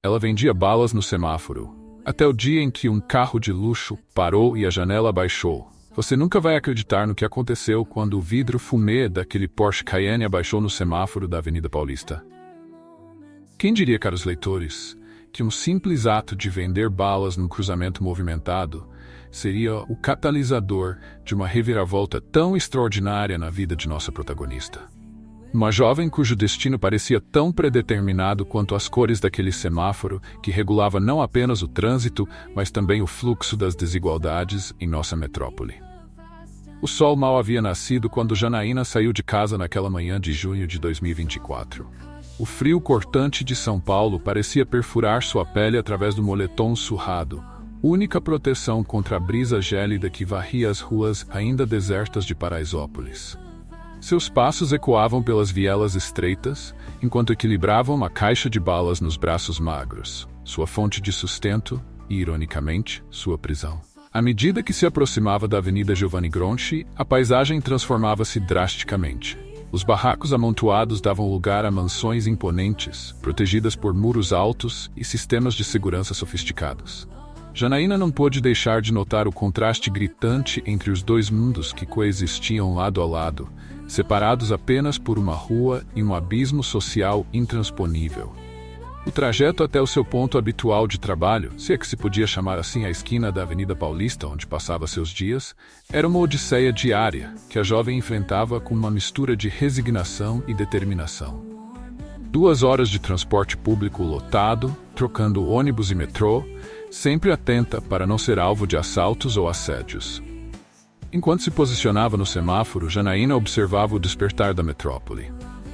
Ela vendia balas no semáforo, até o dia em que um carro de luxo parou e a janela abaixou. Você nunca vai acreditar no que aconteceu quando o vidro fumê daquele Porsche Cayenne abaixou no semáforo da Avenida Paulista. Quem diria, caros leitores, que um simples ato de vender balas num cruzamento movimentado seria o catalisador de uma reviravolta tão extraordinária na vida de nossa protagonista? Uma jovem cujo destino parecia tão predeterminado quanto as cores daquele semáforo que regulava não apenas o trânsito, mas também o fluxo das desigualdades em nossa metrópole. O sol mal havia nascido quando Janaína saiu de casa naquela manhã de junho de 2024. O frio cortante de São Paulo parecia perfurar sua pele através do moletom surrado, única proteção contra a brisa gélida que varria as ruas ainda desertas de Paraisópolis. Seus passos ecoavam pelas vielas estreitas, enquanto equilibravam uma caixa de balas nos braços magros, sua fonte de sustento e, ironicamente, sua prisão. À medida que se aproximava da Avenida Giovanni Gronchi, a paisagem transformava-se drasticamente. Os barracos amontoados davam lugar a mansões imponentes, protegidas por muros altos e sistemas de segurança sofisticados. Janaína não pôde deixar de notar o contraste gritante entre os dois mundos que coexistiam lado a lado, separados apenas por uma rua e um abismo social intransponível. O trajeto até o seu ponto habitual de trabalho, se é que se podia chamar assim a esquina da Avenida Paulista onde passava seus dias, era uma odisseia diária que a jovem enfrentava com uma mistura de resignação e determinação. 2 horas de transporte público lotado, trocando ônibus e metrô, sempre atenta para não ser alvo de assaltos ou assédios. Enquanto se posicionava no semáforo, Janaína observava o despertar da metrópole.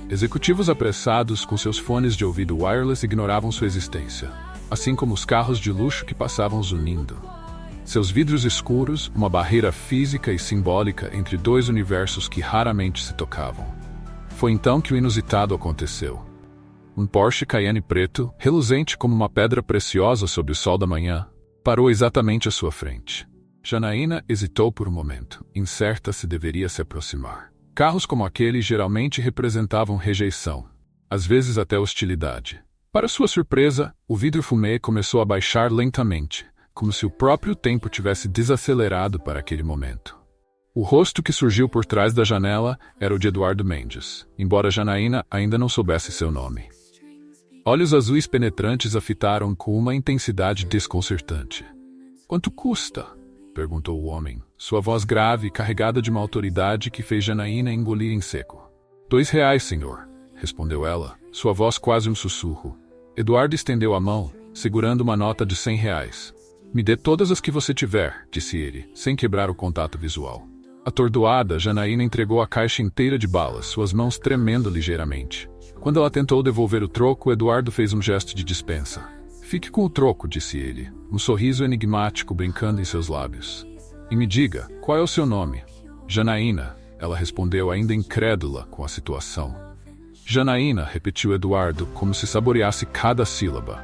Executivos apressados com seus fones de ouvido wireless ignoravam sua existência, assim como os carros de luxo que passavam zunindo. Seus vidros escuros, uma barreira física e simbólica entre dois universos que raramente se tocavam. Foi então que o inusitado aconteceu. Um Porsche Cayenne preto, reluzente como uma pedra preciosa sob o sol da manhã, parou exatamente à sua frente. Janaína hesitou por um momento, incerta se deveria se aproximar. Carros como aquele geralmente representavam rejeição, às vezes até hostilidade. Para sua surpresa, o vidro fumê começou a baixar lentamente, como se o próprio tempo tivesse desacelerado para aquele momento. O rosto que surgiu por trás da janela era o de Eduardo Mendes, embora Janaína ainda não soubesse seu nome. Olhos azuis penetrantes a fitaram com uma intensidade desconcertante. "Quanto custa?" perguntou o homem, sua voz grave e carregada de uma autoridade que fez Janaína engolir em seco. "R$2, senhor", respondeu ela, sua voz quase um sussurro. Eduardo estendeu a mão, segurando uma nota de R$100. "Me dê todas as que você tiver", disse ele, sem quebrar o contato visual. Atordoada, Janaína entregou a caixa inteira de balas, suas mãos tremendo ligeiramente. Quando ela tentou devolver o troco, Eduardo fez um gesto de dispensa. "Fique com o troco", disse ele, um sorriso enigmático brincando em seus lábios. "E me diga, qual é o seu nome?" "Janaína", ela respondeu ainda incrédula com a situação. "Janaína", repetiu Eduardo, como se saboreasse cada sílaba.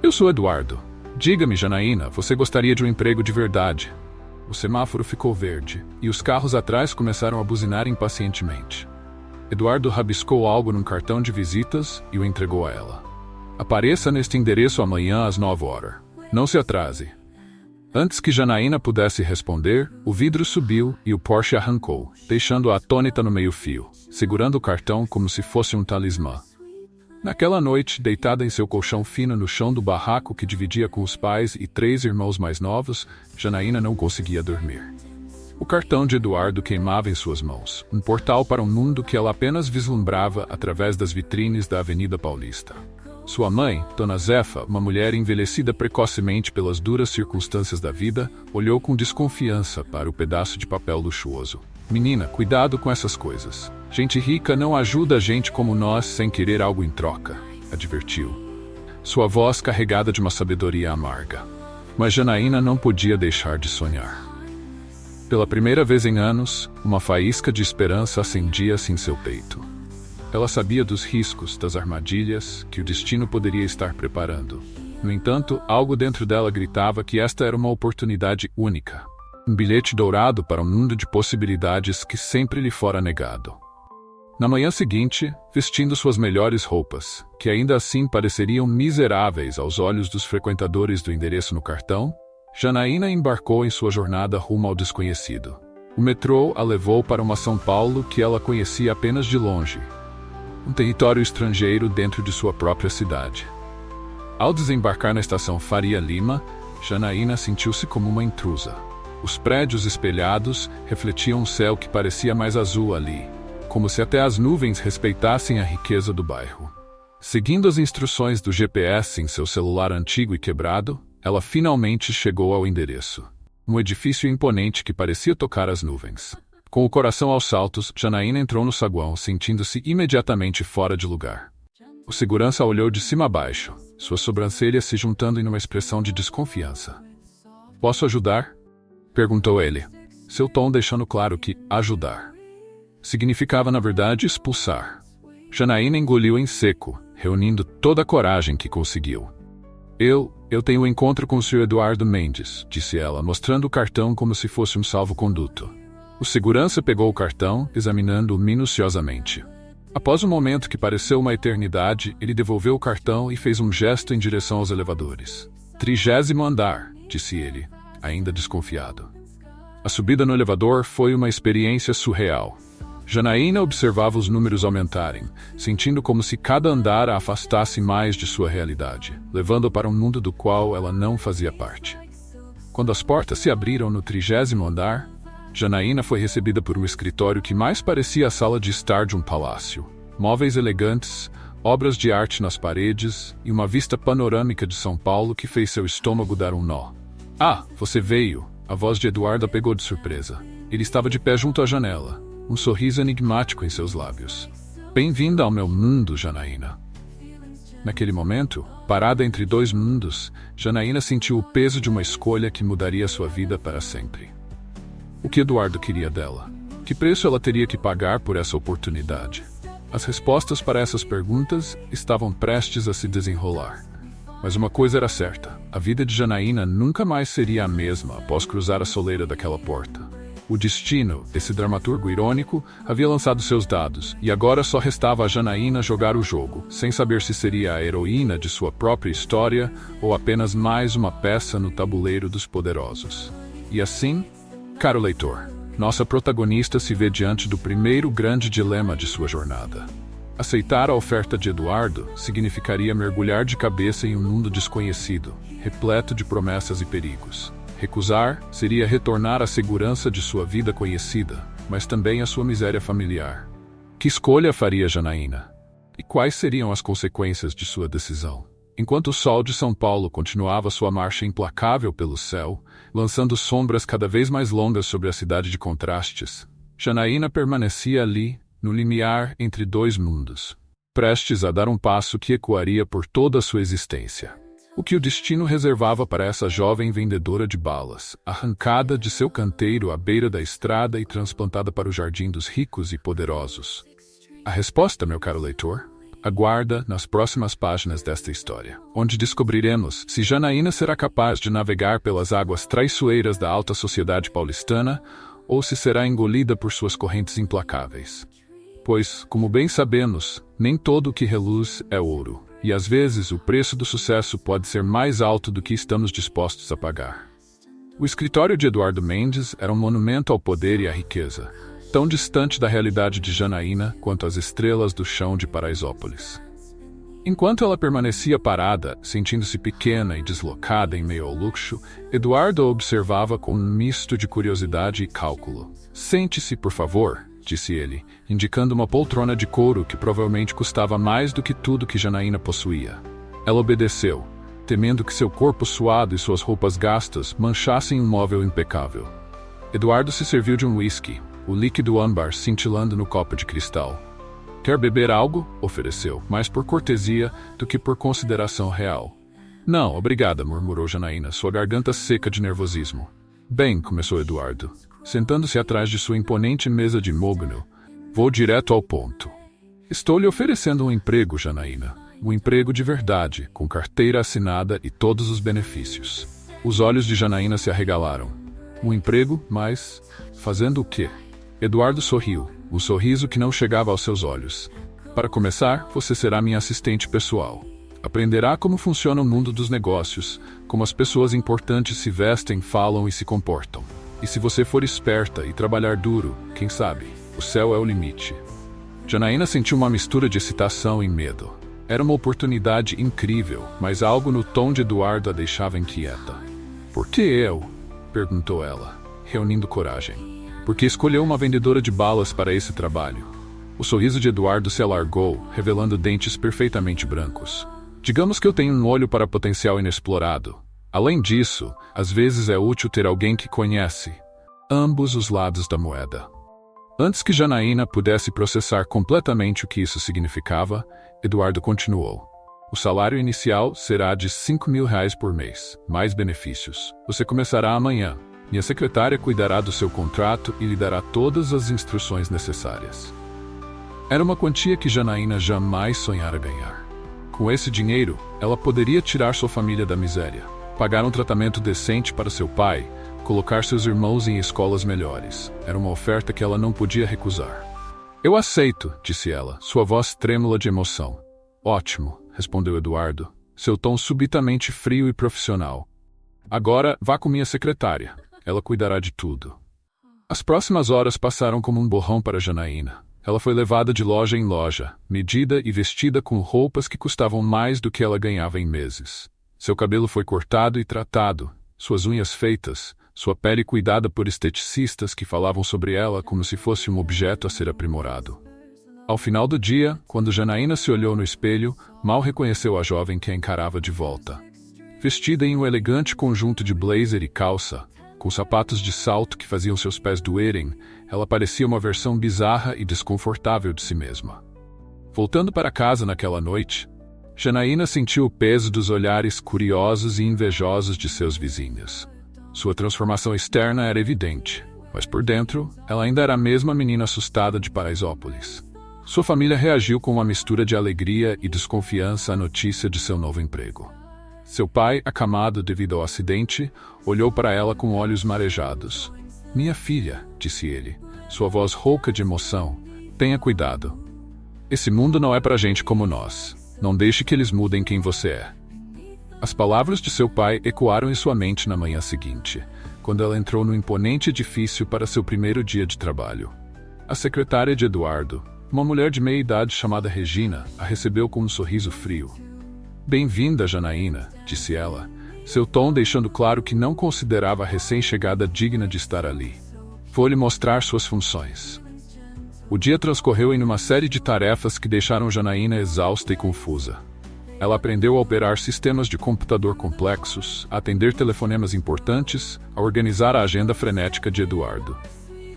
"Eu sou Eduardo. Diga-me, Janaína, você gostaria de um emprego de verdade?" O semáforo ficou verde, e os carros atrás começaram a buzinar impacientemente. Eduardo rabiscou algo num cartão de visitas e o entregou a ela. "Apareça neste endereço amanhã às 9h. Não se atrase." Antes que Janaína pudesse responder, o vidro subiu e o Porsche arrancou, deixando-a atônita no meio-fio, segurando o cartão como se fosse um talismã. Naquela noite, deitada em seu colchão fino no chão do barraco que dividia com os pais e 3 irmãos mais novos, Janaína não conseguia dormir. O cartão de Eduardo queimava em suas mãos, um portal para um mundo que ela apenas vislumbrava através das vitrines da Avenida Paulista. Sua mãe, Dona Zefa, uma mulher envelhecida precocemente pelas duras circunstâncias da vida, olhou com desconfiança para o pedaço de papel luxuoso. "Menina, cuidado com essas coisas. Gente rica não ajuda a gente como nós sem querer algo em troca", advertiu. Sua voz carregada de uma sabedoria amarga. Mas Janaína não podia deixar de sonhar. Pela primeira vez em anos, uma faísca de esperança acendia-se em seu peito. Ela sabia dos riscos, das armadilhas que o destino poderia estar preparando. No entanto, algo dentro dela gritava que esta era uma oportunidade única. Um bilhete dourado para um mundo de possibilidades que sempre lhe fora negado. Na manhã seguinte, vestindo suas melhores roupas, que ainda assim pareceriam miseráveis aos olhos dos frequentadores do endereço no cartão, Janaína embarcou em sua jornada rumo ao desconhecido. O metrô a levou para uma São Paulo que ela conhecia apenas de longe, um território estrangeiro dentro de sua própria cidade. Ao desembarcar na estação Faria Lima, Janaína sentiu-se como uma intrusa. Os prédios espelhados refletiam um céu que parecia mais azul ali, como se até as nuvens respeitassem a riqueza do bairro. Seguindo as instruções do GPS em seu celular antigo e quebrado, ela finalmente chegou ao endereço. Um edifício imponente que parecia tocar as nuvens. Com o coração aos saltos, Janaína entrou no saguão, sentindo-se imediatamente fora de lugar. O segurança olhou de cima a baixo, suas sobrancelhas se juntando em uma expressão de desconfiança. "Posso ajudar?" perguntou ele, seu tom deixando claro que ajudar significava, na verdade, expulsar. Janaína engoliu em seco, reunindo toda a coragem que conseguiu. Eu tenho um encontro com o Sr. Eduardo Mendes", disse ela, mostrando o cartão como se fosse um salvo-conduto. O segurança pegou o cartão, examinando-o minuciosamente. Após um momento que pareceu uma eternidade, ele devolveu o cartão e fez um gesto em direção aos elevadores. 30º andar, disse ele, ainda desconfiado. A subida no elevador foi uma experiência surreal. Janaína observava os números aumentarem, sentindo como se cada andar a afastasse mais de sua realidade, levando-a para um mundo do qual ela não fazia parte. Quando as portas se abriram no 30º andar, Janaína foi recebida por um escritório que mais parecia a sala de estar de um palácio. Móveis elegantes, obras de arte nas paredes e uma vista panorâmica de São Paulo que fez seu estômago dar um nó. "Ah, você veio!" A voz de Eduardo a pegou de surpresa. Ele estava de pé junto à janela, um sorriso enigmático em seus lábios. "Bem-vinda ao meu mundo, Janaína." Naquele momento, parada entre dois mundos, Janaína sentiu o peso de uma escolha que mudaria sua vida para sempre. O que Eduardo queria dela? Que preço ela teria que pagar por essa oportunidade? As respostas para essas perguntas estavam prestes a se desenrolar. Mas uma coisa era certa: a vida de Janaína nunca mais seria a mesma após cruzar a soleira daquela porta. O destino, esse dramaturgo irônico, havia lançado seus dados, e agora só restava a Janaína jogar o jogo, sem saber se seria a heroína de sua própria história ou apenas mais uma peça no tabuleiro dos poderosos. E assim, caro leitor, nossa protagonista se vê diante do primeiro grande dilema de sua jornada. Aceitar a oferta de Eduardo significaria mergulhar de cabeça em um mundo desconhecido, repleto de promessas e perigos. Recusar seria retornar à segurança de sua vida conhecida, mas também à sua miséria familiar. Que escolha faria Janaína? E quais seriam as consequências de sua decisão? Enquanto o sol de São Paulo continuava sua marcha implacável pelo céu, lançando sombras cada vez mais longas sobre a cidade de contrastes, Janaína permanecia ali, no limiar entre dois mundos, prestes a dar um passo que ecoaria por toda a sua existência. O que o destino reservava para essa jovem vendedora de balas, arrancada de seu canteiro à beira da estrada e transplantada para o jardim dos ricos e poderosos? A resposta, meu caro leitor, aguarda nas próximas páginas desta história, onde descobriremos se Janaína será capaz de navegar pelas águas traiçoeiras da alta sociedade paulistana ou se será engolida por suas correntes implacáveis. Pois, como bem sabemos, nem todo o que reluz é ouro. E às vezes o preço do sucesso pode ser mais alto do que estamos dispostos a pagar. O escritório de Eduardo Mendes era um monumento ao poder e à riqueza, tão distante da realidade de Janaína quanto as estrelas do chão de Paraisópolis. Enquanto ela permanecia parada, sentindo-se pequena e deslocada em meio ao luxo, Eduardo a observava com um misto de curiosidade e cálculo. "Sente-se, por favor", disse ele, indicando uma poltrona de couro que provavelmente custava mais do que tudo que Janaína possuía. Ela obedeceu, temendo que seu corpo suado e suas roupas gastas manchassem um móvel impecável. Eduardo se serviu de um whisky, o líquido âmbar cintilando no copo de cristal. "Quer beber algo?" ofereceu, mais por cortesia do que por consideração real. "Não, obrigada", murmurou Janaína, sua garganta seca de nervosismo. "Bem", começou Eduardo, sentando-se atrás de sua imponente mesa de mogno, "vou direto ao ponto. Estou lhe oferecendo um emprego, Janaína. Um emprego de verdade, com carteira assinada e todos os benefícios." Os olhos de Janaína se arregalaram. "Um emprego, mas fazendo o quê?" Eduardo sorriu, um sorriso que não chegava aos seus olhos. Para começar, você será minha assistente pessoal. Aprenderá como funciona o mundo dos negócios, como as pessoas importantes se vestem, falam e se comportam. E se você for esperta e trabalhar duro, quem sabe, o céu é o limite. Janaína sentiu uma mistura de excitação e medo. Era uma oportunidade incrível, mas algo no tom de Eduardo a deixava inquieta. Por que eu? Perguntou ela, reunindo coragem. Porque escolheu uma vendedora de balas para esse trabalho. O sorriso de Eduardo se alargou, revelando dentes perfeitamente brancos. Digamos que eu tenho um olho para potencial inexplorado. Além disso, às vezes é útil ter alguém que conhece ambos os lados da moeda. Antes que Janaína pudesse processar completamente o que isso significava, Eduardo continuou. O salário inicial será de R$ 5.000 por mês, mais benefícios. Você começará amanhã. Minha secretária cuidará do seu contrato e lhe dará todas as instruções necessárias. Era uma quantia que Janaína jamais sonhara ganhar. Com esse dinheiro, ela poderia tirar sua família da miséria, pagar um tratamento decente para seu pai, colocar seus irmãos em escolas melhores. Era uma oferta que ela não podia recusar. Eu aceito, disse ela, sua voz trêmula de emoção. Ótimo, respondeu Eduardo, seu tom subitamente frio e profissional. Agora, vá com minha secretária. Ela cuidará de tudo. As próximas horas passaram como um borrão para Janaína. Ela foi levada de loja em loja, medida e vestida com roupas que custavam mais do que ela ganhava em meses. Seu cabelo foi cortado e tratado, suas unhas feitas, sua pele cuidada por esteticistas que falavam sobre ela como se fosse um objeto a ser aprimorado. Ao final do dia, quando Janaína se olhou no espelho, mal reconheceu a jovem que a encarava de volta. Vestida em um elegante conjunto de blazer e calça, com sapatos de salto que faziam seus pés doerem, ela parecia uma versão bizarra e desconfortável de si mesma. Voltando para casa naquela noite, Janaína sentiu o peso dos olhares curiosos e invejosos de seus vizinhos. Sua transformação externa era evidente, mas por dentro, ela ainda era a mesma menina assustada de Paraisópolis. Sua família reagiu com uma mistura de alegria e desconfiança à notícia de seu novo emprego. Seu pai, acamado devido ao acidente, olhou para ela com olhos marejados. Minha filha, disse ele, sua voz rouca de emoção, tenha cuidado. Esse mundo não é para gente como nós. Não deixe que eles mudem quem você é. As palavras de seu pai ecoaram em sua mente na manhã seguinte, quando ela entrou no imponente edifício para seu primeiro dia de trabalho. A secretária de Eduardo, uma mulher de meia idade chamada Regina, a recebeu com um sorriso frio. Bem-vinda, Janaína, disse ela, seu tom deixando claro que não considerava a recém-chegada digna de estar ali. Vou lhe mostrar suas funções. O dia transcorreu em uma série de tarefas que deixaram Janaína exausta e confusa. Ela aprendeu a operar sistemas de computador complexos, a atender telefonemas importantes, a organizar a agenda frenética de Eduardo.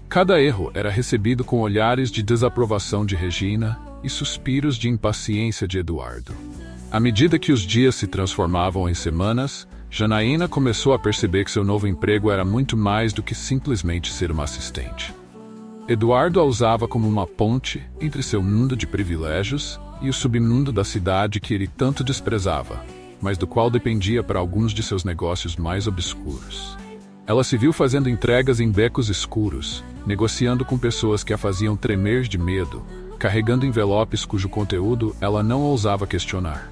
Cada erro era recebido com olhares de desaprovação de Regina e suspiros de impaciência de Eduardo. À medida que os dias se transformavam em semanas, Janaína começou a perceber que seu novo emprego era muito mais do que simplesmente ser uma assistente. Eduardo a usava como uma ponte entre seu mundo de privilégios e o submundo da cidade que ele tanto desprezava, mas do qual dependia para alguns de seus negócios mais obscuros. Ela se viu fazendo entregas em becos escuros, negociando com pessoas que a faziam tremer de medo, carregando envelopes cujo conteúdo ela não ousava questionar.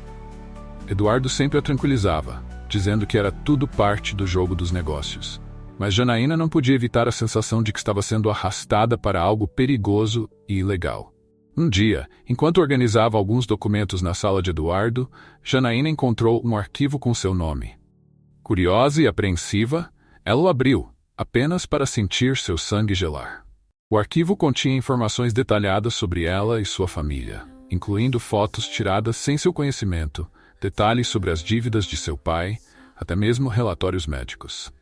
Eduardo sempre a tranquilizava, dizendo que era tudo parte do jogo dos negócios. Mas Janaína não podia evitar a sensação de que estava sendo arrastada para algo perigoso e ilegal. Um dia, enquanto organizava alguns documentos na sala de Eduardo, Janaína encontrou um arquivo com seu nome. Curiosa e apreensiva, ela o abriu, apenas para sentir seu sangue gelar. O arquivo continha informações detalhadas sobre ela e sua família, incluindo fotos tiradas sem seu conhecimento, detalhes sobre as dívidas de seu pai, até mesmo relatórios médicos.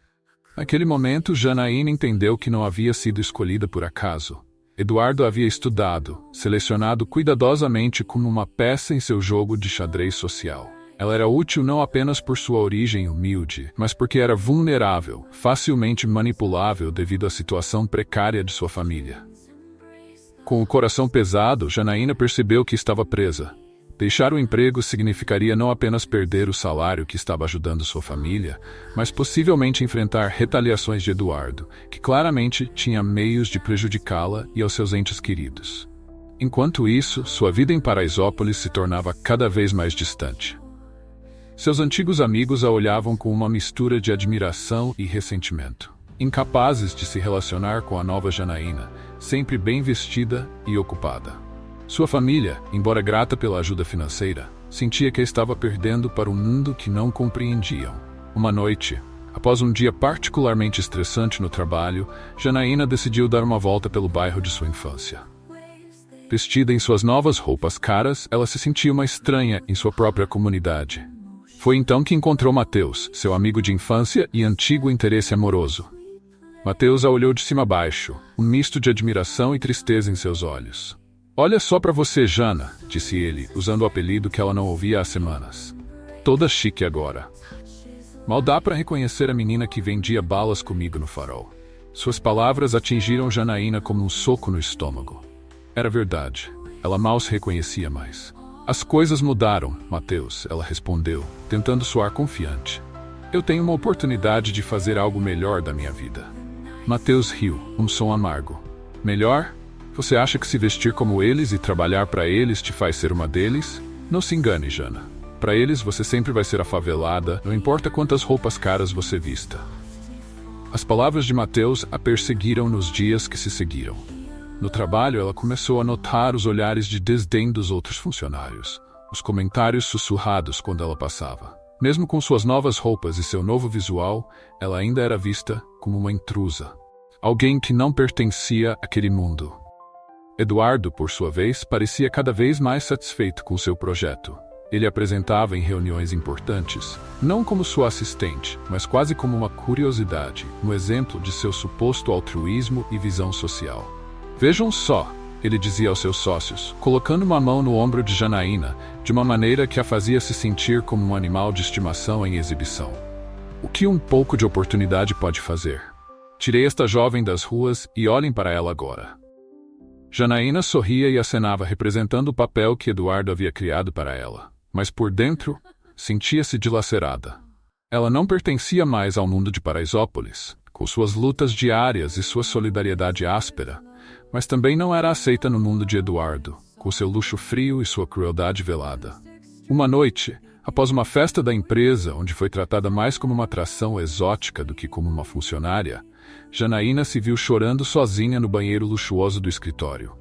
Naquele momento, Janaína entendeu que não havia sido escolhida por acaso. Eduardo havia estudado, selecionado cuidadosamente como uma peça em seu jogo de xadrez social. Ela era útil não apenas por sua origem humilde, mas porque era vulnerável, facilmente manipulável devido à situação precária de sua família. Com o coração pesado, Janaína percebeu que estava presa. Deixar o emprego significaria não apenas perder o salário que estava ajudando sua família, mas possivelmente enfrentar retaliações de Eduardo, que claramente tinha meios de prejudicá-la e aos seus entes queridos. Enquanto isso, sua vida em Paraisópolis se tornava cada vez mais distante. Seus antigos amigos a olhavam com uma mistura de admiração e ressentimento, incapazes de se relacionar com a nova Janaína, sempre bem vestida e ocupada. Sua família, embora grata pela ajuda financeira, sentia que estava perdendo para um mundo que não compreendiam. Uma noite, após um dia particularmente estressante no trabalho, Janaína decidiu dar uma volta pelo bairro de sua infância. Vestida em suas novas roupas caras, ela se sentia uma estranha em sua própria comunidade. Foi então que encontrou Mateus, seu amigo de infância e antigo interesse amoroso. Mateus a olhou de cima a baixo, um misto de admiração e tristeza em seus olhos. "Olha só pra você, Jana", disse ele, usando o apelido que ela não ouvia há semanas. "Toda chique agora." Mal dá pra reconhecer a menina que vendia balas comigo no farol. Suas palavras atingiram Janaína como um soco no estômago. Era verdade, ela mal se reconhecia mais. "As coisas mudaram, Mateus", ela respondeu, tentando soar confiante. "Eu tenho uma oportunidade de fazer algo melhor da minha vida." Mateus riu, um som amargo. "Melhor? Você acha que se vestir como eles e trabalhar para eles te faz ser uma deles? Não se engane, Jana. Para eles você sempre vai ser a favelada, não importa quantas roupas caras você vista." As palavras de Mateus a perseguiram nos dias que se seguiram. No trabalho, ela começou a notar os olhares de desdém dos outros funcionários, os comentários sussurrados quando ela passava. Mesmo com suas novas roupas e seu novo visual, ela ainda era vista como uma intrusa, alguém que não pertencia àquele mundo. Eduardo, por sua vez, parecia cada vez mais satisfeito com seu projeto. Ele apresentava em reuniões importantes, não como sua assistente, mas quase como uma curiosidade, um exemplo de seu suposto altruísmo e visão social. "Vejam só", ele dizia aos seus sócios, colocando uma mão no ombro de Janaína, de uma maneira que a fazia se sentir como um animal de estimação em exibição. "O que um pouco de oportunidade pode fazer? Tirei esta jovem das ruas e olhem para ela agora." Janaína sorria e acenava, representando o papel que Eduardo havia criado para ela. Mas por dentro, sentia-se dilacerada. Ela não pertencia mais ao mundo de Paraisópolis, com suas lutas diárias e sua solidariedade áspera, mas também não era aceita no mundo de Eduardo, com seu luxo frio e sua crueldade velada. Uma noite, após uma festa da empresa, onde foi tratada mais como uma atração exótica do que como uma funcionária, Janaína se viu chorando sozinha no banheiro luxuoso do escritório.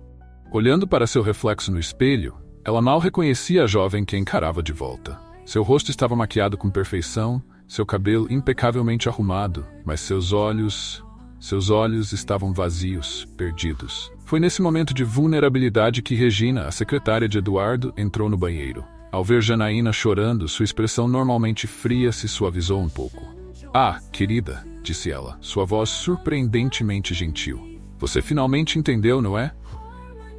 Olhando para seu reflexo no espelho, ela mal reconhecia a jovem que a encarava de volta. Seu rosto estava maquiado com perfeição, seu cabelo impecavelmente arrumado, mas seus olhos estavam vazios, perdidos. Foi nesse momento de vulnerabilidade que Regina, a secretária de Eduardo, entrou no banheiro. Ao ver Janaína chorando, sua expressão normalmente fria se suavizou um pouco. "Ah, querida", disse ela, sua voz surpreendentemente gentil. "Você finalmente entendeu, não é?"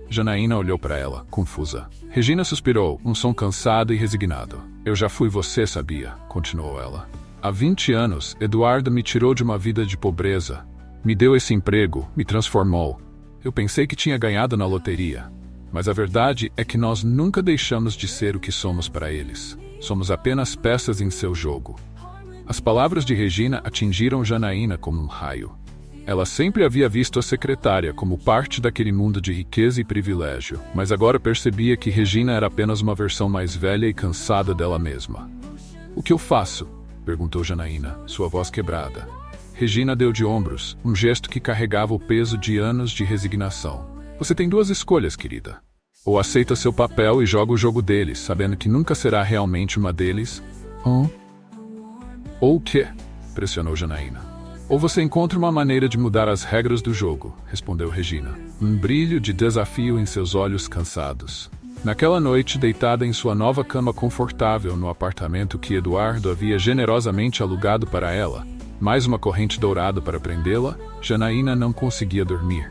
Janaína olhou para ela, confusa. Regina suspirou, um som cansado e resignado. "Eu já fui você, sabia?", continuou ela. "Há 20 anos, Eduardo me tirou de uma vida de pobreza. Me deu esse emprego, me transformou. Eu pensei que tinha ganhado na loteria. Mas a verdade é que nós nunca deixamos de ser o que somos para eles. Somos apenas peças em seu jogo." As palavras de Regina atingiram Janaína como um raio. Ela sempre havia visto a secretária como parte daquele mundo de riqueza e privilégio, mas agora percebia que Regina era apenas uma versão mais velha e cansada dela mesma. "O que eu faço?", perguntou Janaína, sua voz quebrada. Regina deu de ombros, um gesto que carregava o peso de anos de resignação. "Você tem duas escolhas, querida. Ou aceita seu papel e joga o jogo deles, sabendo que nunca será realmente uma deles." "Ou o quê?", pressionou Janaína. "Ou você encontra uma maneira de mudar as regras do jogo", respondeu Regina, um brilho de desafio em seus olhos cansados. Naquela noite, deitada em sua nova cama confortável no apartamento que Eduardo havia generosamente alugado para ela, mais uma corrente dourada para prendê-la, Janaína não conseguia dormir.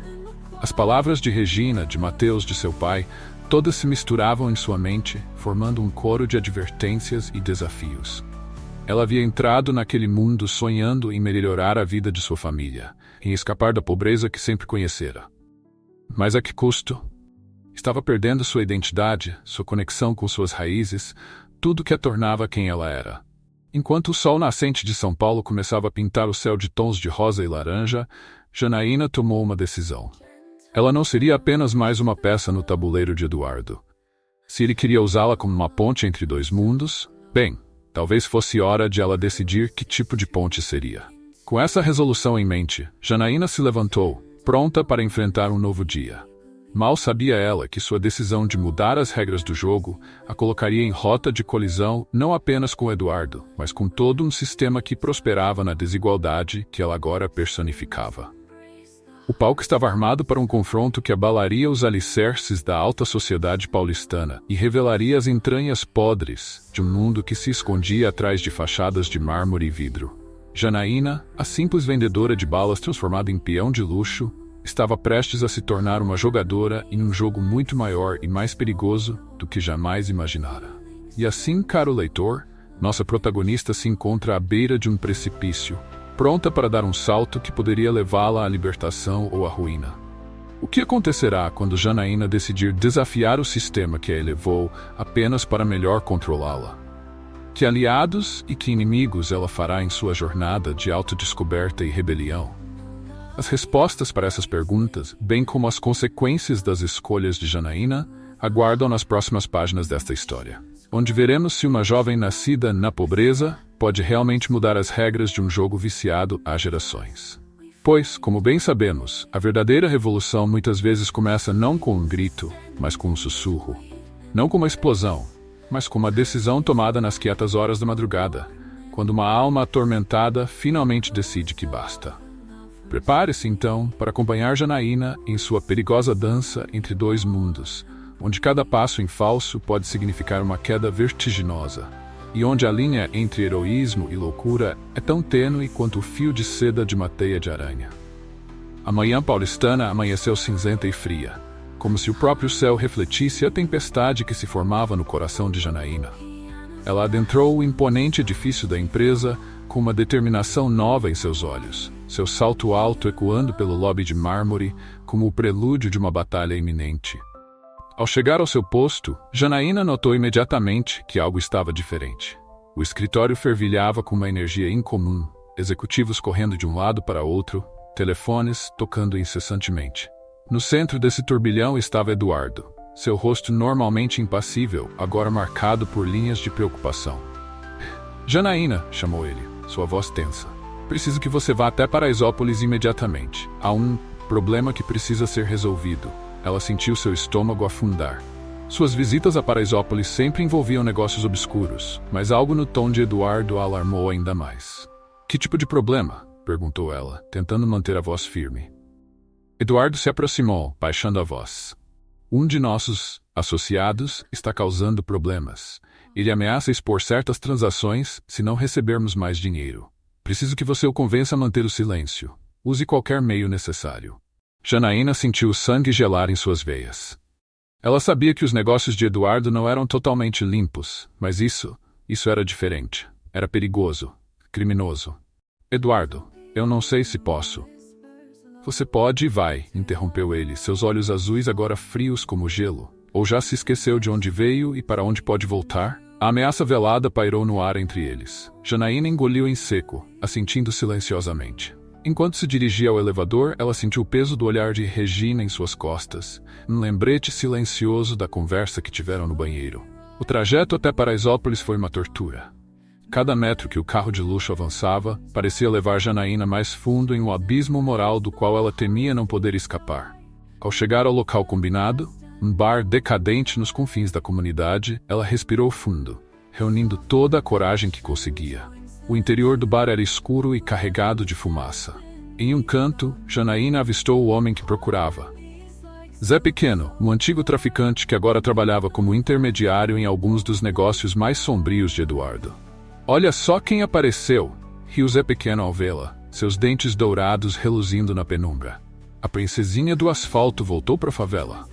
As palavras de Regina, de Mateus, de seu pai, todas se misturavam em sua mente, formando um coro de advertências e desafios. Ela havia entrado naquele mundo sonhando em melhorar a vida de sua família, em escapar da pobreza que sempre conhecera. Mas a que custo? Estava perdendo sua identidade, sua conexão com suas raízes, tudo que a tornava quem ela era. Enquanto o sol nascente de São Paulo começava a pintar o céu de tons de rosa e laranja, Janaína tomou uma decisão. Ela não seria apenas mais uma peça no tabuleiro de Eduardo. Se ele queria usá-la como uma ponte entre dois mundos, bem, talvez fosse hora de ela decidir que tipo de ponte seria. Com essa resolução em mente, Janaína se levantou, pronta para enfrentar um novo dia. Mal sabia ela que sua decisão de mudar as regras do jogo a colocaria em rota de colisão não apenas com Eduardo, mas com todo um sistema que prosperava na desigualdade que ela agora personificava. O palco estava armado para um confronto que abalaria os alicerces da alta sociedade paulistana e revelaria as entranhas podres de um mundo que se escondia atrás de fachadas de mármore e vidro. Janaína, a simples vendedora de balas transformada em peão de luxo, estava prestes a se tornar uma jogadora em um jogo muito maior e mais perigoso do que jamais imaginara. E assim, caro leitor, nossa protagonista se encontra à beira de um precipício, pronta para dar um salto que poderia levá-la à libertação ou à ruína. O que acontecerá quando Janaína decidir desafiar o sistema que a elevou apenas para melhor controlá-la? Que aliados e que inimigos ela fará em sua jornada de autodescoberta e rebelião? As respostas para essas perguntas, bem como as consequências das escolhas de Janaína, aguardam nas próximas páginas desta história, onde veremos se uma jovem nascida na pobreza pode realmente mudar as regras de um jogo viciado há gerações. Pois, como bem sabemos, a verdadeira revolução muitas vezes começa não com um grito, mas com um sussurro. Não com uma explosão, mas com uma decisão tomada nas quietas horas da madrugada, quando uma alma atormentada finalmente decide que basta. Prepare-se, então, para acompanhar Janaína em sua perigosa dança entre dois mundos, onde cada passo em falso pode significar uma queda vertiginosa, e onde a linha entre heroísmo e loucura é tão tênue quanto o fio de seda de uma teia de aranha. A manhã paulistana amanheceu cinzenta e fria, como se o próprio céu refletisse a tempestade que se formava no coração de Janaína. Ela adentrou o imponente edifício da empresa com uma determinação nova em seus olhos, seu salto alto ecoando pelo lobby de mármore como o prelúdio de uma batalha iminente. Ao chegar ao seu posto, Janaína notou imediatamente que algo estava diferente. O escritório fervilhava com uma energia incomum, executivos correndo de um lado para outro, telefones tocando incessantemente. No centro desse turbilhão estava Eduardo, seu rosto normalmente impassível, agora marcado por linhas de preocupação. Janaína, chamou ele, sua voz tensa. Preciso que você vá até Paraisópolis imediatamente. Há um problema que precisa ser resolvido. Ela sentiu seu estômago afundar. Suas visitas a Paraisópolis sempre envolviam negócios obscuros, mas algo no tom de Eduardo a alarmou ainda mais. Que tipo de problema? Perguntou ela, tentando manter a voz firme. Eduardo se aproximou, baixando a voz. Um de nossos associados está causando problemas. Ele ameaça expor certas transações se não recebermos mais dinheiro. Preciso que você o convença a manter o silêncio. Use qualquer meio necessário. Janaína sentiu o sangue gelar em suas veias. Ela sabia que os negócios de Eduardo não eram totalmente limpos, mas isso era diferente. Era perigoso, criminoso. Eduardo, eu não sei se posso. Você pode e vai, interrompeu ele, seus olhos azuis agora frios como gelo. Ou já se esqueceu de onde veio e para onde pode voltar? A ameaça velada pairou no ar entre eles. Janaína engoliu em seco, assentindo silenciosamente. Enquanto se dirigia ao elevador, ela sentiu o peso do olhar de Regina em suas costas, um lembrete silencioso da conversa que tiveram no banheiro. O trajeto até Paraisópolis foi uma tortura. Cada metro que o carro de luxo avançava parecia levar Janaína mais fundo em um abismo moral do qual ela temia não poder escapar. Ao chegar ao local combinado, um bar decadente nos confins da comunidade, ela respirou fundo, reunindo toda a coragem que conseguia. O interior do bar era escuro e carregado de fumaça. Em um canto, Janaína avistou o homem que procurava. Zé Pequeno, um antigo traficante que agora trabalhava como intermediário em alguns dos negócios mais sombrios de Eduardo. Olha só quem apareceu, riu Zé Pequeno ao vê-la, seus dentes dourados reluzindo na penumbra. A princesinha do asfalto voltou para a favela.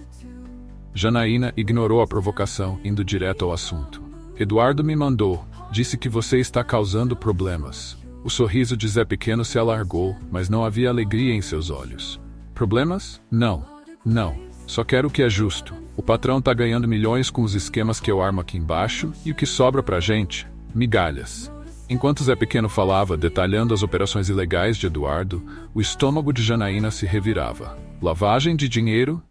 Janaína ignorou a provocação, indo direto ao assunto. Eduardo me mandou. Disse que você está causando problemas. O sorriso de Zé Pequeno se alargou, mas não havia alegria em seus olhos. Problemas? Não. Só quero o que é justo. O patrão tá ganhando milhões com os esquemas que eu armo aqui embaixo e o que sobra pra gente? Migalhas. Enquanto Zé Pequeno falava, detalhando as operações ilegais de Eduardo, o estômago de Janaína se revirava. Lavagem de dinheiro,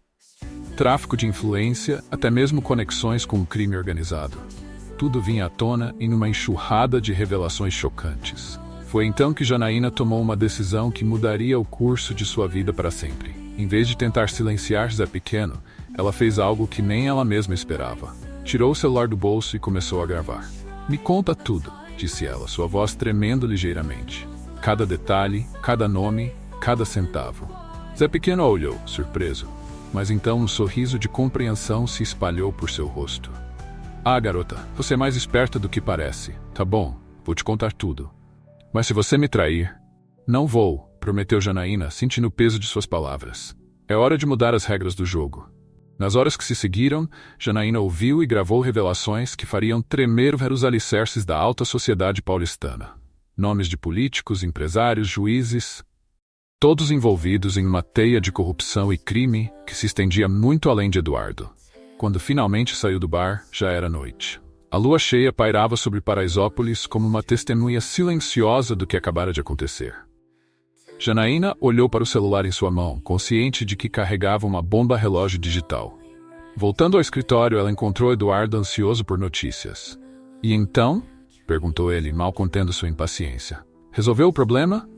tráfico de influência, até mesmo conexões com o crime organizado. Tudo vinha à tona em uma enxurrada de revelações chocantes. Foi então que Janaína tomou uma decisão que mudaria o curso de sua vida para sempre. Em vez de tentar silenciar Zé Pequeno, ela fez algo que nem ela mesma esperava. Tirou o celular do bolso e começou a gravar. "Me conta tudo", disse ela, sua voz tremendo ligeiramente. Cada detalhe, cada nome, cada centavo. Zé Pequeno a olhou, surpreso. Mas então um sorriso de compreensão se espalhou por seu rosto. "Ah, garota, você é mais esperta do que parece. Tá bom, vou te contar tudo. Mas se você me trair..." "Não vou", prometeu Janaína, sentindo o peso de suas palavras. "É hora de mudar as regras do jogo." Nas horas que se seguiram, Janaína ouviu e gravou revelações que fariam tremer os alicerces da alta sociedade paulistana. Nomes de políticos, empresários, juízes, todos envolvidos em uma teia de corrupção e crime que se estendia muito além de Eduardo. Quando finalmente saiu do bar, já era noite. A lua cheia pairava sobre Paraisópolis como uma testemunha silenciosa do que acabara de acontecer. Janaína olhou para o celular em sua mão, consciente de que carregava uma bomba relógio digital. Voltando ao escritório, ela encontrou Eduardo ansioso por notícias. "E então?", perguntou ele, mal contendo sua impaciência. "Resolveu o problema?"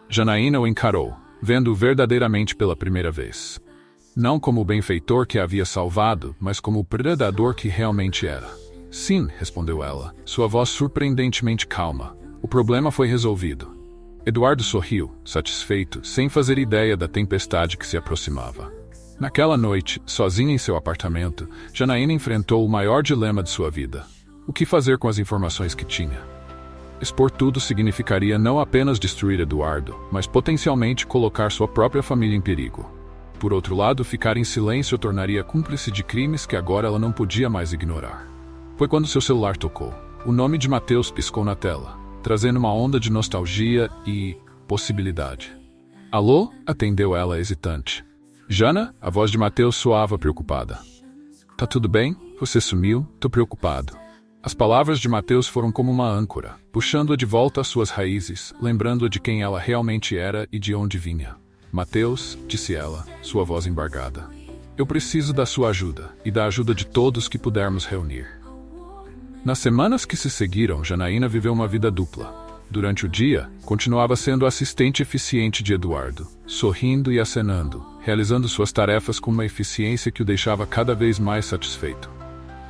Janaína o encarou, vendo-o verdadeiramente pela primeira vez. Não como o benfeitor que a havia salvado, mas como o predador que realmente era. "Sim", respondeu ela, sua voz surpreendentemente calma. "O problema foi resolvido." Eduardo sorriu, satisfeito, sem fazer ideia da tempestade que se aproximava. Naquela noite, sozinha em seu apartamento, Janaína enfrentou o maior dilema de sua vida. O que fazer com as informações que tinha? Expor tudo significaria não apenas destruir Eduardo, mas potencialmente colocar sua própria família em perigo. Por outro lado, ficar em silêncio a tornaria cúmplice de crimes que agora ela não podia mais ignorar. Foi quando seu celular tocou. O nome de Matheus piscou na tela, trazendo uma onda de nostalgia e possibilidade. "Alô?", atendeu ela hesitante. "Jana?", a voz de Matheus soava preocupada. "Tá tudo bem? Você sumiu? Tô preocupado." As palavras de Matheus foram como uma âncora, puxando-a de volta às suas raízes, lembrando-a de quem ela realmente era e de onde vinha. "Matheus", disse ela, sua voz embargada. "Eu preciso da sua ajuda, e da ajuda de todos que pudermos reunir." Nas semanas que se seguiram, Janaína viveu uma vida dupla. Durante o dia, continuava sendo a assistente eficiente de Eduardo, sorrindo e acenando, realizando suas tarefas com uma eficiência que o deixava cada vez mais satisfeito.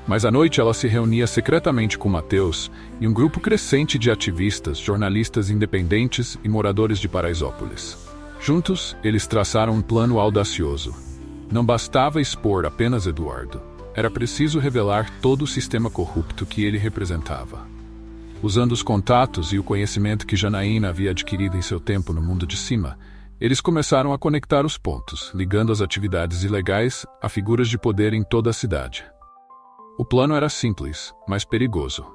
Mas à noite ela se reunia secretamente com Matheus e um grupo crescente de ativistas, jornalistas independentes e moradores de Paraisópolis. Juntos, eles traçaram um plano audacioso. Não bastava expor apenas Eduardo. Era preciso revelar todo o sistema corrupto que ele representava. Usando os contatos e o conhecimento que Janaína havia adquirido em seu tempo no mundo de cima, eles começaram a conectar os pontos, ligando as atividades ilegais a figuras de poder em toda a cidade. O plano era simples, mas perigoso.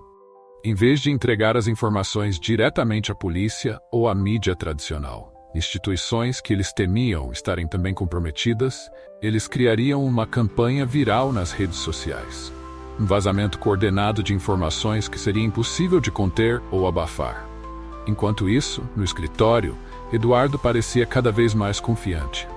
Em vez de entregar as informações diretamente à polícia ou à mídia tradicional, instituições que eles temiam estarem também comprometidas, eles criariam uma campanha viral nas redes sociais. Um vazamento coordenado de informações que seria impossível de conter ou abafar. Enquanto isso, no escritório, Eduardo parecia cada vez mais confiante.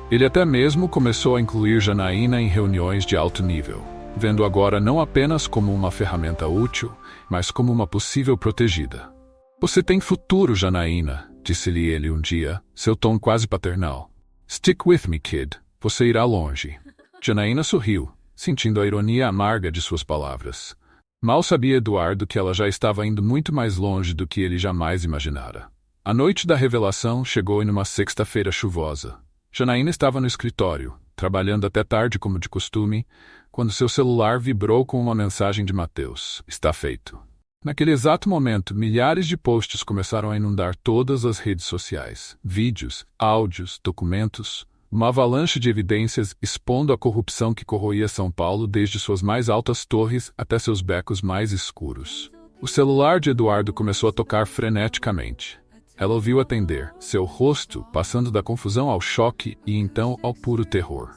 Ele até mesmo começou a incluir Janaína em reuniões de alto nível, vendo agora não apenas como uma ferramenta útil, mas como uma possível protegida. "Você tem futuro, Janaína", disse-lhe ele um dia, seu tom quase paternal. "Stick with me, kid. Você irá longe." Janaína sorriu, sentindo a ironia amarga de suas palavras. Mal sabia Eduardo que ela já estava indo muito mais longe do que ele jamais imaginara. A noite da revelação chegou em uma sexta-feira chuvosa. Janaína estava no escritório, trabalhando até tarde como de costume, quando seu celular vibrou com uma mensagem de Matheus. "Está feito." Naquele exato momento, milhares de posts começaram a inundar todas as redes sociais. Vídeos, áudios, documentos, uma avalanche de evidências expondo a corrupção que corroía São Paulo desde suas mais altas torres até seus becos mais escuros. O celular de Eduardo começou a tocar freneticamente. Ela ouviu atender, seu rosto passando da confusão ao choque e então ao puro terror.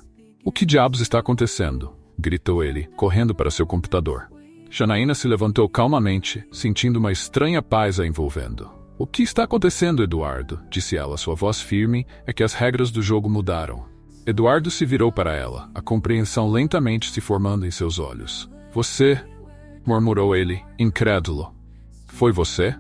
"O que diabos está acontecendo?" gritou ele, correndo para seu computador. Janaína se levantou calmamente, sentindo uma estranha paz a envolvendo. "O que está acontecendo, Eduardo?" disse ela, sua voz firme. "É que as regras do jogo mudaram." Eduardo se virou para ela, a compreensão lentamente se formando em seus olhos. "Você?" murmurou ele, incrédulo. "Foi você?"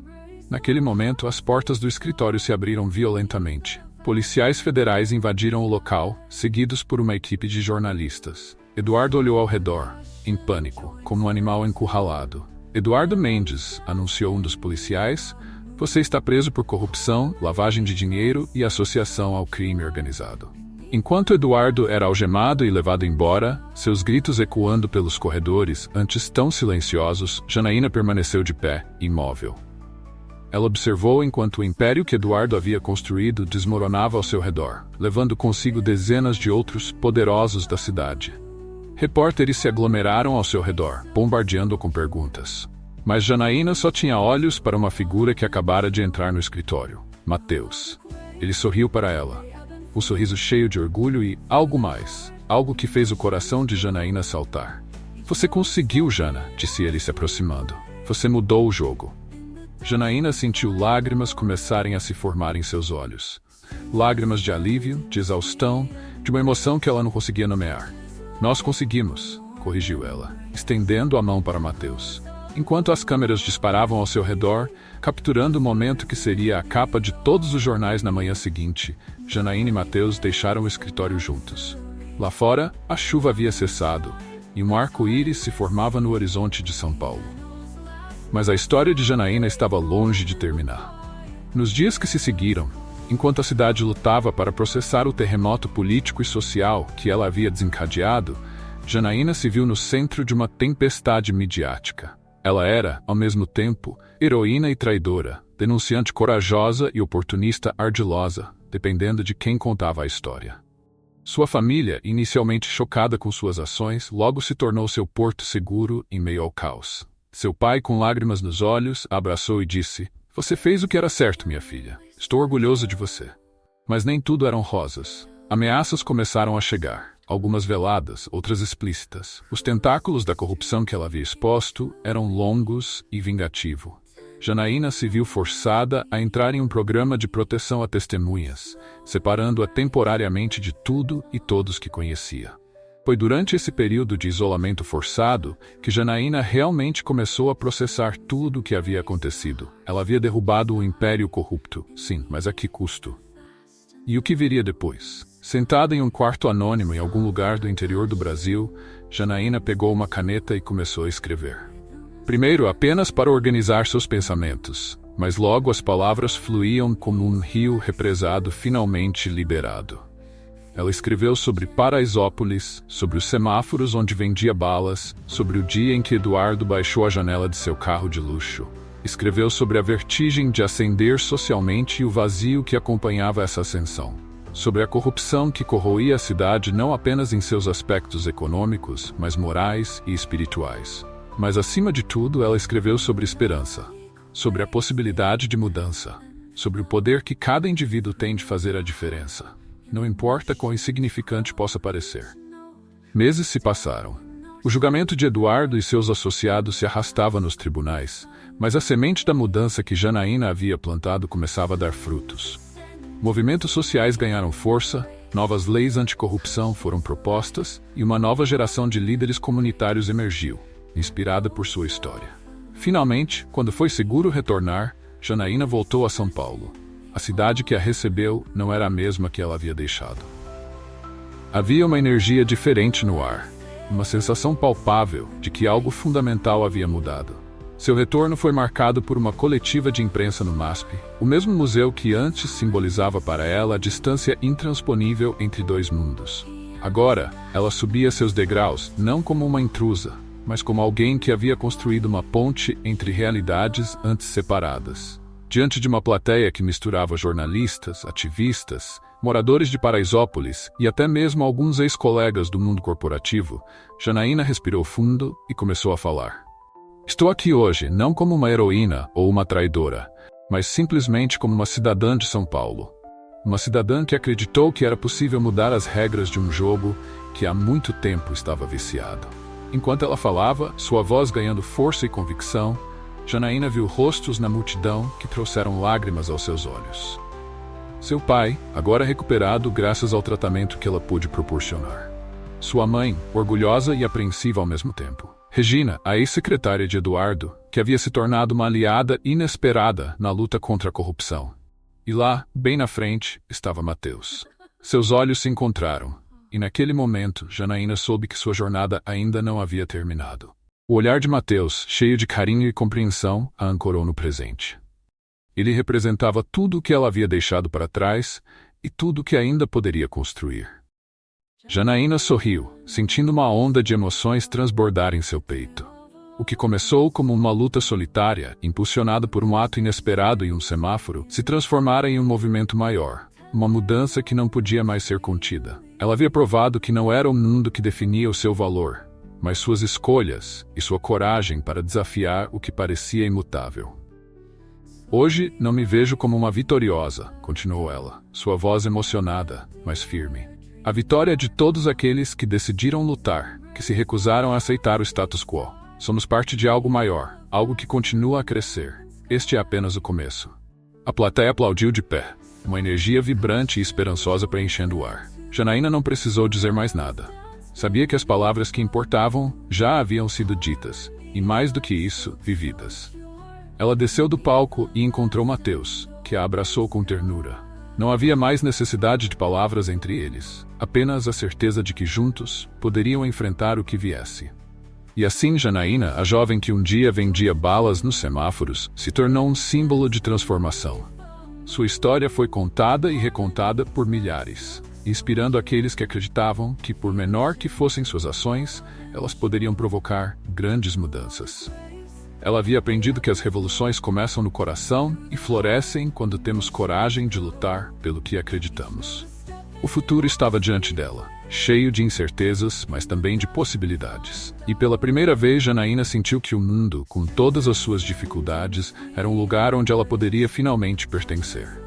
Naquele momento, as portas do escritório se abriram violentamente. Policiais federais invadiram o local, seguidos por uma equipe de jornalistas. Eduardo olhou ao redor, em pânico, como um animal encurralado. "Eduardo Mendes", anunciou um dos policiais, "você está preso por corrupção, lavagem de dinheiro e associação ao crime organizado." Enquanto Eduardo era algemado e levado embora, seus gritos ecoando pelos corredores, antes tão silenciosos, Janaína permaneceu de pé, imóvel. Ela observou enquanto o império que Eduardo havia construído desmoronava ao seu redor, levando consigo dezenas de outros poderosos da cidade. Repórteres se aglomeraram ao seu redor, bombardeando-o com perguntas. Mas Janaína só tinha olhos para uma figura que acabara de entrar no escritório: Mateus. Ele sorriu para ela, um sorriso cheio de orgulho e algo mais, algo que fez o coração de Janaína saltar. "Você conseguiu, Jana", disse ele se aproximando. "Você mudou o jogo." Janaína sentiu lágrimas começarem a se formar em seus olhos. Lágrimas de alívio, de exaustão, de uma emoção que ela não conseguia nomear. "Nós conseguimos", corrigiu ela, estendendo a mão para Mateus. Enquanto as câmeras disparavam ao seu redor, capturando o momento que seria a capa de todos os jornais na manhã seguinte, Janaína e Mateus deixaram o escritório juntos. Lá fora, a chuva havia cessado, e um arco-íris se formava no horizonte de São Paulo. Mas a história de Janaína estava longe de terminar. Nos dias que se seguiram, enquanto a cidade lutava para processar o terremoto político e social que ela havia desencadeado, Janaína se viu no centro de uma tempestade midiática. Ela era, ao mesmo tempo, heroína e traidora, denunciante corajosa e oportunista ardilosa, dependendo de quem contava a história. Sua família, inicialmente chocada com suas ações, logo se tornou seu porto seguro em meio ao caos. Seu pai, com lágrimas nos olhos, a abraçou e disse: "Você fez o que era certo, minha filha. Estou orgulhoso de você." Mas nem tudo eram rosas. Ameaças começaram a chegar, algumas veladas, outras explícitas. Os tentáculos da corrupção que ela havia exposto eram longos e vingativos. Janaína se viu forçada a entrar em um programa de proteção a testemunhas, separando-a temporariamente de tudo e todos que conhecia. Foi durante esse período de isolamento forçado que Janaína realmente começou a processar tudo o que havia acontecido. Ela havia derrubado o império corrupto, sim, mas a que custo? E o que viria depois? Sentada em um quarto anônimo em algum lugar do interior do Brasil, Janaína pegou uma caneta e começou a escrever. Primeiro apenas para organizar seus pensamentos, mas logo as palavras fluíam como um rio represado finalmente liberado. Ela escreveu sobre Paraisópolis, sobre os semáforos onde vendia balas, sobre o dia em que Eduardo baixou a janela de seu carro de luxo. Escreveu sobre a vertigem de ascender socialmente e o vazio que acompanhava essa ascensão. Sobre a corrupção que corroía a cidade não apenas em seus aspectos econômicos, mas morais e espirituais. Mas acima de tudo, ela escreveu sobre esperança, sobre a possibilidade de mudança, sobre o poder que cada indivíduo tem de fazer a diferença. Não importa quão insignificante possa parecer. Meses se passaram. O julgamento de Eduardo e seus associados se arrastava nos tribunais, mas a semente da mudança que Janaína havia plantado começava a dar frutos. Movimentos sociais ganharam força, novas leis anticorrupção foram propostas e uma nova geração de líderes comunitários emergiu, inspirada por sua história. Finalmente, quando foi seguro retornar, Janaína voltou a São Paulo. A cidade que a recebeu não era a mesma que ela havia deixado. Havia uma energia diferente no ar, uma sensação palpável de que algo fundamental havia mudado. Seu retorno foi marcado por uma coletiva de imprensa no MASP, o mesmo museu que antes simbolizava para ela a distância intransponível entre dois mundos. Agora, ela subia seus degraus não como uma intrusa, mas como alguém que havia construído uma ponte entre realidades antes separadas. Diante de uma plateia que misturava jornalistas, ativistas, moradores de Paraisópolis e até mesmo alguns ex-colegas do mundo corporativo, Janaína respirou fundo e começou a falar. "Estou aqui hoje não como uma heroína ou uma traidora, mas simplesmente como uma cidadã de São Paulo. Uma cidadã que acreditou que era possível mudar as regras de um jogo que há muito tempo estava viciado. Enquanto ela falava, sua voz ganhando força e convicção, Janaína viu rostos na multidão que trouxeram lágrimas aos seus olhos. Seu pai, agora recuperado graças ao tratamento que ela pôde proporcionar. Sua mãe, orgulhosa e apreensiva ao mesmo tempo. Regina, a ex-secretária de Eduardo, que havia se tornado uma aliada inesperada na luta contra a corrupção. E lá, bem na frente, estava Mateus. Seus olhos se encontraram, e naquele momento, Janaína soube que sua jornada ainda não havia terminado. O olhar de Mateus, cheio de carinho e compreensão, a ancorou no presente. Ele representava tudo o que ela havia deixado para trás e tudo o que ainda poderia construir. Janaína sorriu, sentindo uma onda de emoções transbordar em seu peito. O que começou como uma luta solitária, impulsionada por um ato inesperado e um semáforo, se transformara em um movimento maior, uma mudança que não podia mais ser contida. Ela havia provado que não era o mundo que definia o seu valor, mas suas escolhas e sua coragem para desafiar o que parecia imutável. Hoje não me vejo como uma vitoriosa, continuou ela, sua voz emocionada, mas firme. A vitória é de todos aqueles que decidiram lutar, que se recusaram a aceitar o status quo. Somos parte de algo maior, algo que continua a crescer. Este é apenas o começo. A plateia aplaudiu de pé, uma energia vibrante e esperançosa preenchendo o ar. Janaína não precisou dizer mais nada. Sabia que as palavras que importavam já haviam sido ditas, e mais do que isso, vividas. Ela desceu do palco e encontrou Mateus, que a abraçou com ternura. Não havia mais necessidade de palavras entre eles, apenas a certeza de que juntos poderiam enfrentar o que viesse. E assim Janaína, a jovem que um dia vendia balas nos semáforos, se tornou um símbolo de transformação. Sua história foi contada e recontada por milhares, inspirando aqueles que acreditavam que, por menor que fossem suas ações, elas poderiam provocar grandes mudanças. Ela havia aprendido que as revoluções começam no coração e florescem quando temos coragem de lutar pelo que acreditamos. O futuro estava diante dela, cheio de incertezas, mas também de possibilidades. E pela primeira vez Janaína sentiu que o mundo, com todas as suas dificuldades, era um lugar onde ela poderia finalmente pertencer.